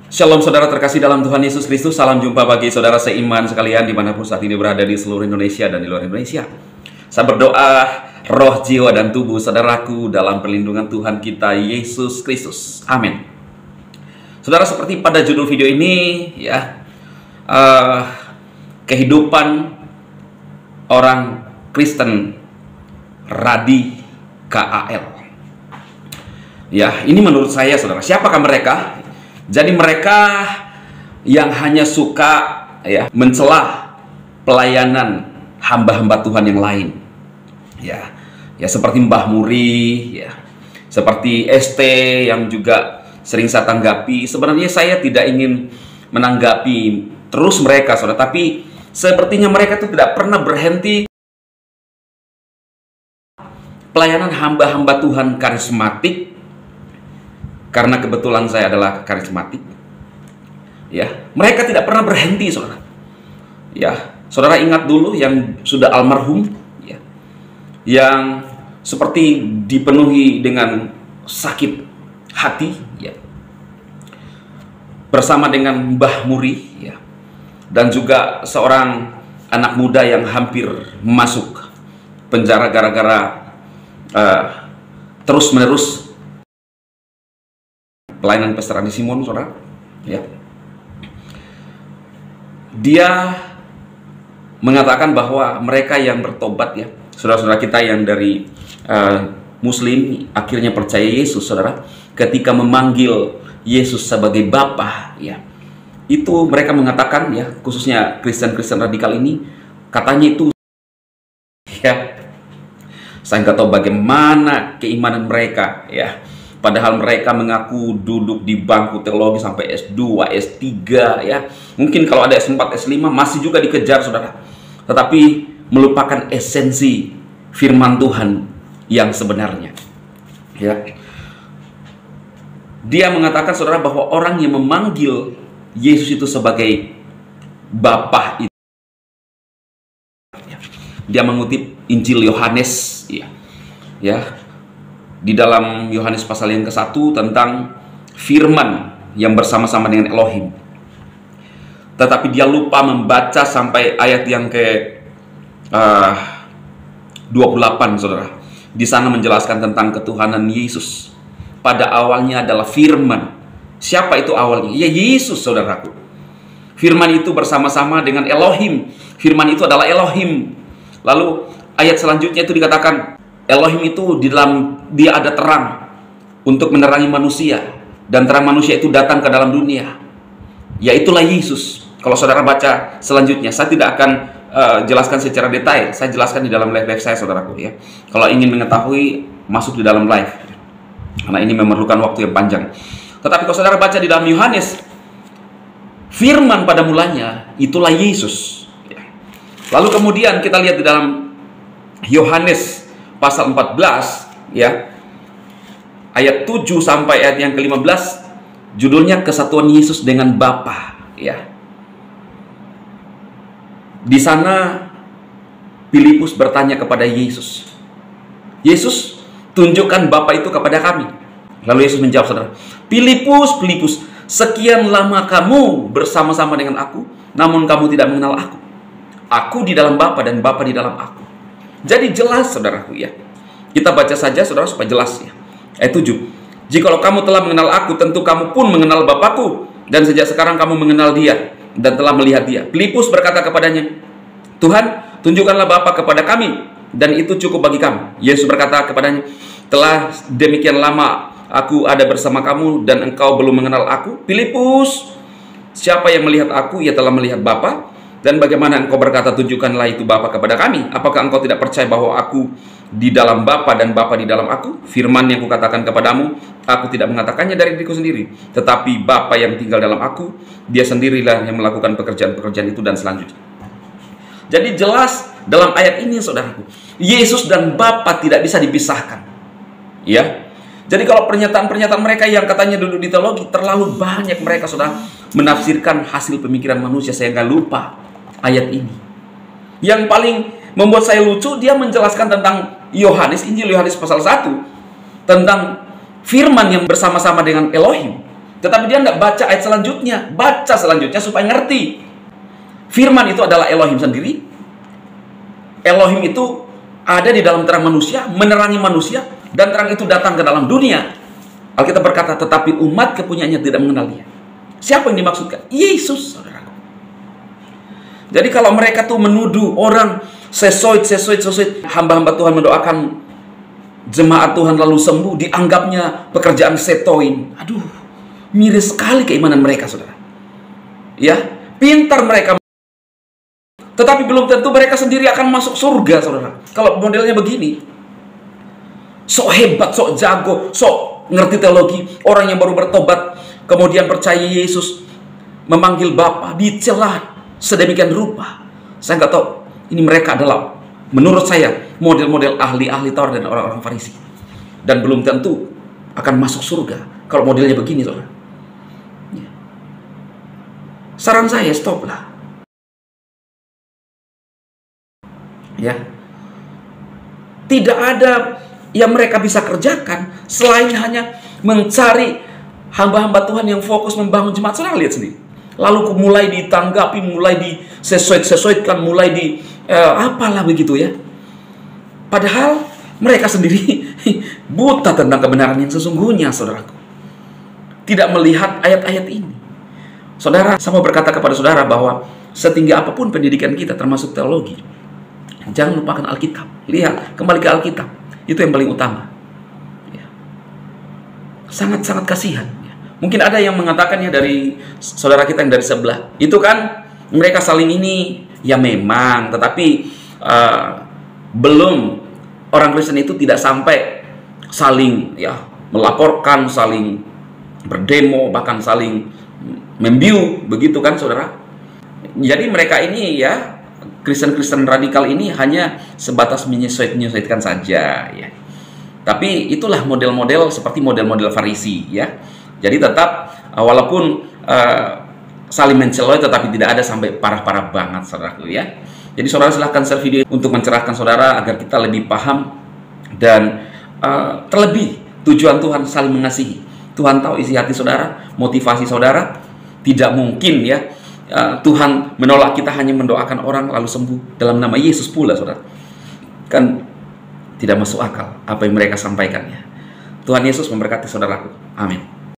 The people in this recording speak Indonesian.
Shalom saudara terkasih dalam Tuhan Yesus Kristus. Salam jumpa bagi saudara seiman sekalian dimanapun saat ini berada di seluruh Indonesia dan di luar Indonesia. Saya berdoa roh, jiwa, dan tubuh saudaraku dalam perlindungan Tuhan kita Yesus Kristus. Amin. Saudara, seperti pada judul video ini ya, kehidupan orang Kristen radikal. Ya, ini menurut saya saudara, siapakah mereka? Jadi mereka yang hanya suka ya mencela pelayanan hamba-hamba Tuhan yang lain. Ya, seperti Mbah Muri, ya, seperti ST yang juga sering saya tanggapi. Sebenarnya saya tidak ingin menanggapi terus mereka, saudara, tapi sepertinya mereka itu tidak pernah berhenti pelayanan hamba-hamba Tuhan karismatik. Karena kebetulan saya adalah karismatik, ya, mereka tidak pernah berhenti, saudara. Ya, saudara ingat dulu yang sudah almarhum, ya, yang seperti dipenuhi dengan sakit hati, ya, bersama dengan Mbah Muri, ya, dan juga seorang anak muda yang hampir masuk penjara gara-gara terus-menerus pelayanan Pastor Andi Simon, saudara, ya. Dia mengatakan bahwa mereka yang bertobat, ya, saudara-saudara kita yang dari Muslim akhirnya percaya Yesus, saudara, ketika memanggil Yesus sebagai Bapa, ya, itu mereka mengatakan, ya, khususnya Kristen-Kristen radikal ini, katanya itu, ya, saya nggak tahu bagaimana keimanan mereka, ya. Padahal mereka mengaku duduk di bangku teologi sampai S2, S3, ya. Mungkin kalau ada S4, S5 masih juga dikejar, saudara. Tetapi melupakan esensi firman Tuhan yang sebenarnya. Ya. Dia mengatakan, saudara, bahwa orang yang memanggil Yesus itu sebagai Bapa itu. Dia mengutip Injil Yohanes, ya. Ya. Di dalam Yohanes pasal yang ke-1 tentang firman yang bersama-sama dengan Elohim. Tetapi dia lupa membaca sampai ayat yang ke-28, saudara. Di sana menjelaskan tentang ketuhanan Yesus. Pada awalnya adalah firman. Siapa itu awalnya? Ya, Yesus, saudaraku. Firman itu bersama-sama dengan Elohim. Firman itu adalah Elohim. Lalu ayat selanjutnya itu dikatakan Elohim itu di dalam dia ada terang untuk menerangi manusia, dan terang manusia itu datang ke dalam dunia. Yaitulah Yesus. Kalau saudara baca selanjutnya, saya tidak akan jelaskan secara detail. Saya jelaskan di dalam live saya, saudaraku, ya. Kalau ingin mengetahui, masuk di dalam live, karena ini memerlukan waktu yang panjang. Tetapi kalau saudara baca di dalam Yohanes, firman pada mulanya itulah Yesus. Lalu kemudian kita lihat di dalam Yohanes pasal 14, ya, ayat 7 sampai ayat yang ke-15, judulnya kesatuan Yesus dengan Bapa, ya. Di sana Filipus bertanya kepada Yesus, "Yesus, tunjukkan Bapa itu kepada kami." Lalu Yesus menjawab, saudara, Filipus, sekian lama kamu bersama-sama dengan aku, namun kamu tidak mengenal aku. Aku di dalam Bapa dan Bapa di dalam aku." Jadi jelas, saudaraku, ya. Kita baca saja, saudara, supaya jelas, ya. Ayat 7. "Jikalau kamu telah mengenal aku, tentu kamu pun mengenal Bapakku, dan sejak sekarang kamu mengenal dia dan telah melihat dia." Filipus berkata kepadanya, "Tuhan, tunjukkanlah Bapa kepada kami, dan itu cukup bagi kami." Yesus berkata kepadanya, "Telah demikian lama aku ada bersama kamu, dan engkau belum mengenal aku? Filipus, siapa yang melihat aku, ia telah melihat Bapa. Dan bagaimana engkau berkata, tunjukkanlah itu Bapa kepada kami? Apakah engkau tidak percaya bahwa aku di dalam Bapa dan Bapa di dalam aku? Firman yang kukatakan kepadamu, aku tidak mengatakannya dari diriku sendiri, tetapi Bapa yang tinggal dalam aku, dia sendirilah yang melakukan pekerjaan-pekerjaan itu," dan selanjutnya. Jadi jelas dalam ayat ini, saudaraku, Yesus dan Bapa tidak bisa dipisahkan, ya. Jadi kalau pernyataan-pernyataan mereka yang katanya duduk di teologi, terlalu banyak mereka, saudara, menafsirkan hasil pemikiran manusia sehingga lupa ayat ini. Yang paling membuat saya lucu, dia menjelaskan tentang Injil Yohanes pasal 1, tentang firman yang bersama-sama dengan Elohim. Tetapi dia nggak baca ayat selanjutnya. Baca selanjutnya supaya ngerti. Firman itu adalah Elohim sendiri. Elohim itu ada di dalam terang manusia, menerangi manusia, dan terang itu datang ke dalam dunia. Alkitab berkata, tetapi umat kepunyaannya tidak mengenal dia. Siapa yang dimaksudkan? Yesus, saudaraku. Jadi kalau mereka tuh menuduh orang sesuai, hamba-hamba Tuhan mendoakan jemaat Tuhan lalu sembuh, dianggapnya pekerjaan setoin. Aduh, miris sekali keimanan mereka, saudara. Ya, pintar mereka. Tetapi belum tentu mereka sendiri akan masuk surga, saudara. Kalau modelnya begini. Sok hebat, sok jago, sok ngerti teologi. Orang yang baru bertobat, kemudian percaya Yesus, memanggil Bapa, dicela sedemikian rupa. Saya nggak tahu. Ini mereka adalah, menurut saya, model-model ahli-ahli Taurat dan orang-orang Farisi. Dan belum tentu akan masuk surga kalau modelnya begini, saudara. Saran saya, stoplah. Ya, tidak ada yang mereka bisa kerjakan selain hanya mencari hamba-hamba Tuhan yang fokus membangun jemaat. Saudara lihat sendiri. Lalu mulai ditanggapi, mulai disesuaikan, mulai di apalah begitu ya. Padahal mereka sendiri buta tentang kebenaran yang sesungguhnya, saudaraku. Tidak melihat ayat-ayat ini. Saudara, saya mau berkata kepada saudara bahwa setinggi apapun pendidikan kita, termasuk teologi, jangan lupakan Alkitab. Lihat, kembali ke Alkitab. Itu yang paling utama. Sangat-sangat kasihan. Mungkin ada yang mengatakannya dari saudara kita yang dari sebelah. Itu kan mereka saling ini, ya memang. Tetapi belum, orang Kristen itu tidak sampai saling ya melaporkan, saling berdemo, bahkan saling membiu. Begitu kan, saudara? Jadi mereka ini ya, Kristen-Kristen radikal ini hanya sebatas menyesuaikan saja ya. Tapi itulah model-model seperti model-model Farisi ya. Jadi tetap walaupun saling menceloi, tetapi tidak ada sampai parah-parah banget, saudaraku ya. Jadi saudara silahkan share video untuk mencerahkan saudara agar kita lebih paham dan terlebih tujuan Tuhan saling mengasihi. Tuhan tahu isi hati saudara, motivasi saudara. Tidak mungkin ya Tuhan menolak kita hanya mendoakan orang lalu sembuh dalam nama Yesus pula, saudara. Kan tidak masuk akal apa yang mereka sampaikan ya. Tuhan Yesus memberkati saudaraku. Amin.